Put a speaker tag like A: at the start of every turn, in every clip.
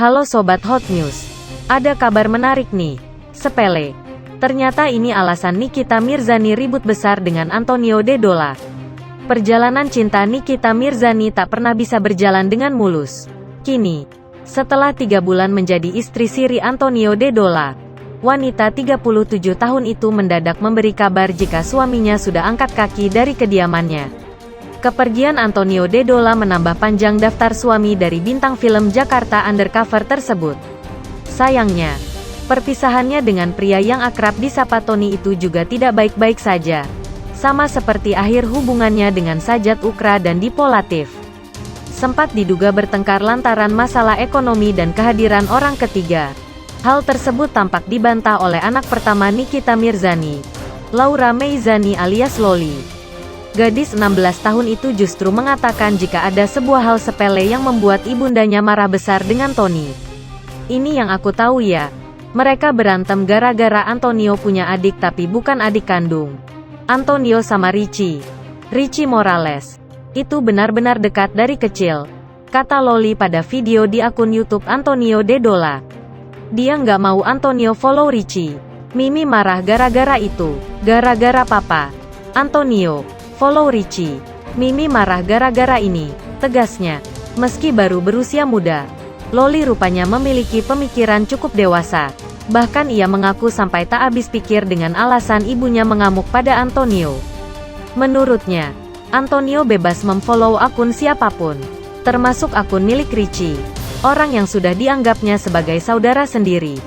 A: Halo Sobat Hot News. Ada kabar menarik nih. Sepele. Ternyata ini alasan Nikita Mirzani ribut besar dengan Antonio De Dola. Perjalanan cinta Nikita Mirzani tak pernah bisa berjalan dengan mulus. Kini, setelah 3 bulan menjadi istri siri Antonio De Dola, wanita 37 tahun itu mendadak memberi kabar jika suaminya sudah angkat kaki dari kediamannya. Kepergian Antonio De Dola menambah panjang daftar suami dari bintang film Jakarta Undercover tersebut. Sayangnya, perpisahannya dengan pria yang akrab disapa Tony itu juga tidak baik-baik saja. Sama seperti akhir hubungannya dengan Sajat Ukra dan Dipo Latif. Sempat diduga bertengkar lantaran masalah ekonomi dan kehadiran orang ketiga. Hal tersebut tampak dibantah oleh anak pertama Nikita Mirzani, Laura Meizani alias Loli. Gadis 16 tahun itu justru mengatakan jika ada sebuah hal sepele yang membuat ibundanya marah besar dengan Tony. Ini yang aku tahu ya. Mereka berantem gara-gara Antonio punya adik tapi bukan adik kandung. Antonio sama Richie Morales. Itu benar-benar dekat dari kecil, kata Loli pada video di akun YouTube Antonio De Dola. Dia nggak mau Antonio follow Richie. Mimi marah gara-gara itu. Gara-gara papa Antonio follow Richie. Mimi marah gara-gara ini, tegasnya. Meski baru berusia muda, Loli rupanya memiliki pemikiran cukup dewasa. Bahkan ia mengaku sampai tak habis pikir dengan alasan ibunya mengamuk pada Antonio. Menurutnya, Antonio bebas memfollow akun siapapun, termasuk akun milik Richie, orang yang sudah dianggapnya sebagai saudara sendiri.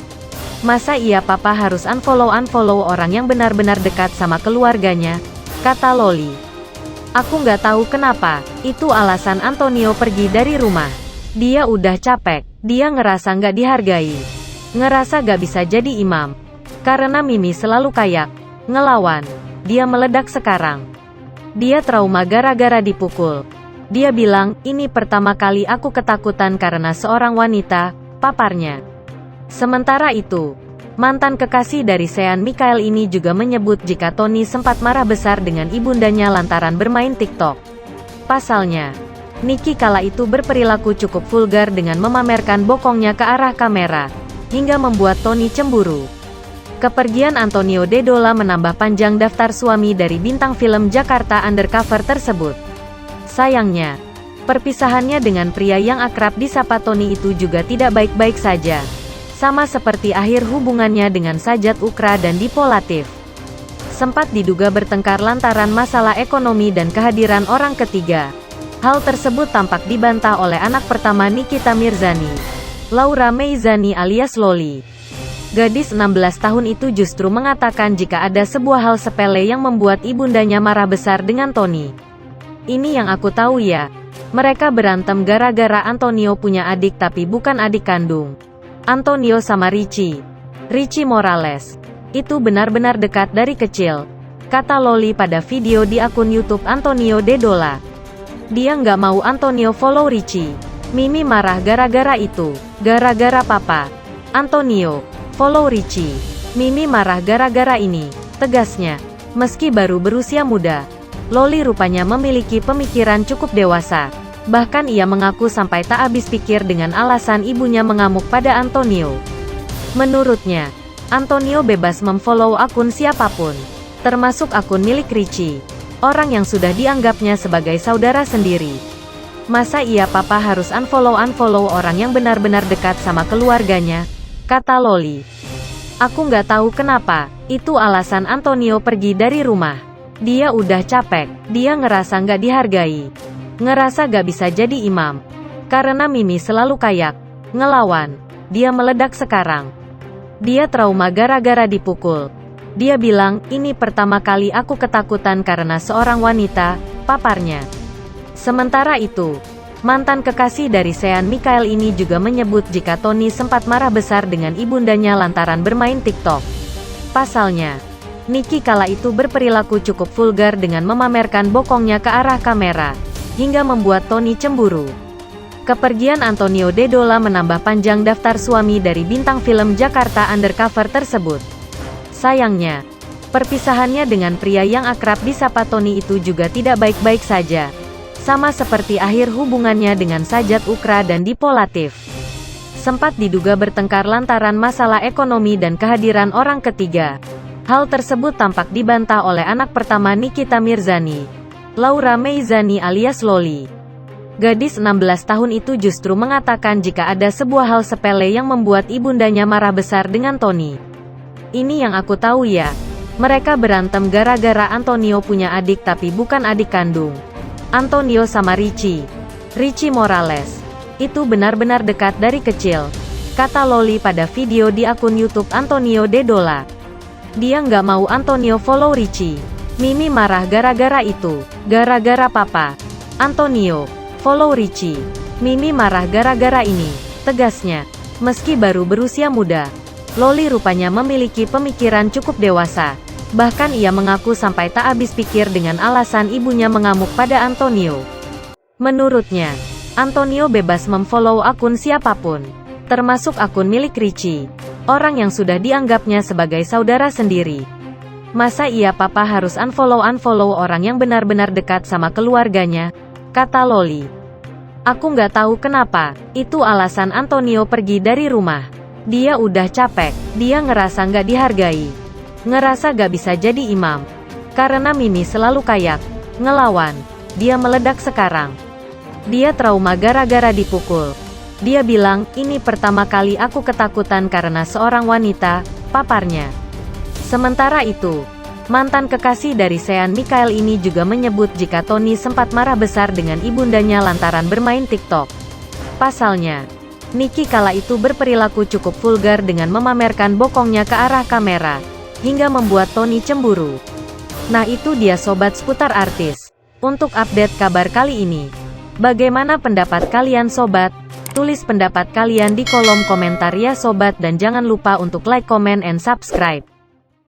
A: Masa iya papa harus unfollow orang yang benar-benar dekat sama keluarganya, kata Loli. Aku nggak tahu kenapa, itu alasan Antonio pergi dari rumah. Dia udah capek, dia ngerasa nggak dihargai. Ngerasa gak bisa jadi imam. Karena Mimi selalu kayak ngelawan. Dia meledak sekarang. Dia trauma gara-gara dipukul. Dia bilang, ini pertama kali aku ketakutan karena seorang wanita, paparnya. Sementara itu, mantan kekasih dari Sean Michael ini juga menyebut jika Tony sempat marah besar dengan ibundanya lantaran bermain TikTok. Pasalnya, Niki kala itu berperilaku cukup vulgar dengan memamerkan bokongnya ke arah kamera, hingga membuat Tony cemburu. Kepergian Antonio De Dola menambah panjang daftar suami dari bintang film Jakarta Undercover tersebut. Sayangnya, perpisahannya dengan pria yang akrab disapa Tony itu juga tidak baik-baik saja. Sama seperti akhir hubungannya dengan Sajat Ukra dan Dipo Latif. Sempat diduga bertengkar lantaran masalah ekonomi dan kehadiran orang ketiga. Hal tersebut tampak dibantah oleh anak pertama Nikita Mirzani, Laura Meizani alias Loli. Gadis 16 tahun itu justru mengatakan jika ada sebuah hal sepele yang membuat ibundanya marah besar dengan Tony. Ini yang aku tahu ya. Mereka berantem gara-gara Antonio punya adik tapi bukan adik kandung. Antonio sama Richie Morales. Itu benar-benar dekat dari kecil, kata Loli pada video di akun YouTube Antonio De Dola. Dia nggak mau Antonio follow Richie. Mimi marah gara-gara itu. Gara-gara papa Antonio follow Richie. Mimi marah gara-gara ini, tegasnya. Meski baru berusia muda, Loli rupanya memiliki pemikiran cukup dewasa. Bahkan ia mengaku sampai tak habis pikir dengan alasan ibunya mengamuk pada Antonio. Menurutnya, Antonio bebas memfollow akun siapapun, termasuk akun milik Richie, orang yang sudah dianggapnya sebagai saudara sendiri. Masa iya papa harus unfollow orang yang benar-benar dekat sama keluarganya, kata Loli. Aku nggak tahu kenapa, itu alasan Antonio pergi dari rumah. Dia udah capek, dia ngerasa nggak dihargai. Ngerasa gak bisa jadi imam. Karena Mimi selalu kayak ngelawan. Dia meledak sekarang. Dia trauma gara-gara dipukul. Dia bilang, ini pertama kali aku ketakutan karena seorang wanita, paparnya. Sementara itu, mantan kekasih dari Sean Michael ini juga menyebut jika Tony sempat marah besar dengan ibundanya lantaran bermain TikTok. Pasalnya, Niki kala itu berperilaku cukup vulgar dengan memamerkan bokongnya ke arah kamera, hingga membuat Tony cemburu. Kepergian Antonio De Dola menambah panjang daftar suami dari bintang film Jakarta Undercover tersebut. Sayangnya, perpisahannya dengan pria yang akrab disapa Tony itu juga tidak baik-baik saja. Sama seperti akhir hubungannya dengan Sajat Ukra dan Dipo Latif. sempat diduga bertengkar lantaran masalah ekonomi dan kehadiran orang ketiga. Hal tersebut tampak dibantah oleh anak pertama Nikita Mirzani, Laura Meizani alias Loli. Gadis 16 tahun itu justru mengatakan jika ada sebuah hal sepele yang membuat ibundanya marah besar dengan Tony. Ini yang aku tahu ya. Mereka berantem gara-gara Antonio punya adik tapi bukan adik kandung. Antonio sama Richie Morales itu benar-benar dekat dari kecil, kata Loli pada video di akun YouTube Antonio Dedola. Dia nggak mau Antonio follow Richie. Mimi marah gara-gara itu. Gara-gara papa Antonio follow Richie. Mimi marah gara-gara ini, tegasnya. Meski baru berusia muda, Loli rupanya memiliki pemikiran cukup dewasa. Bahkan ia mengaku sampai tak habis pikir dengan alasan ibunya mengamuk pada Antonio. Menurutnya, Antonio bebas memfollow akun siapapun, termasuk akun milik Richie, orang yang sudah dianggapnya sebagai saudara sendiri. Masa iya papa harus unfollow orang yang benar-benar dekat sama keluarganya, kata Loli. Aku nggak tahu kenapa, itu alasan Antonio pergi dari rumah. Dia udah capek, dia ngerasa nggak dihargai. Ngerasa gak bisa jadi imam. Karena Mimi selalu kayak ngelawan. Dia meledak sekarang. Dia trauma gara-gara dipukul. Dia bilang, ini pertama kali aku ketakutan karena seorang wanita, paparnya. Sementara itu, mantan kekasih dari Sean Michael ini juga menyebut jika Tony sempat marah besar dengan ibundanya lantaran bermain TikTok. Pasalnya, Nicky kala itu berperilaku cukup vulgar dengan memamerkan bokongnya ke arah kamera, hingga membuat Tony cemburu. Nah itu dia sobat seputar artis. Untuk update kabar kali ini, bagaimana pendapat kalian sobat? Tulis pendapat kalian di kolom komentar ya sobat dan jangan lupa untuk like, comment, and subscribe.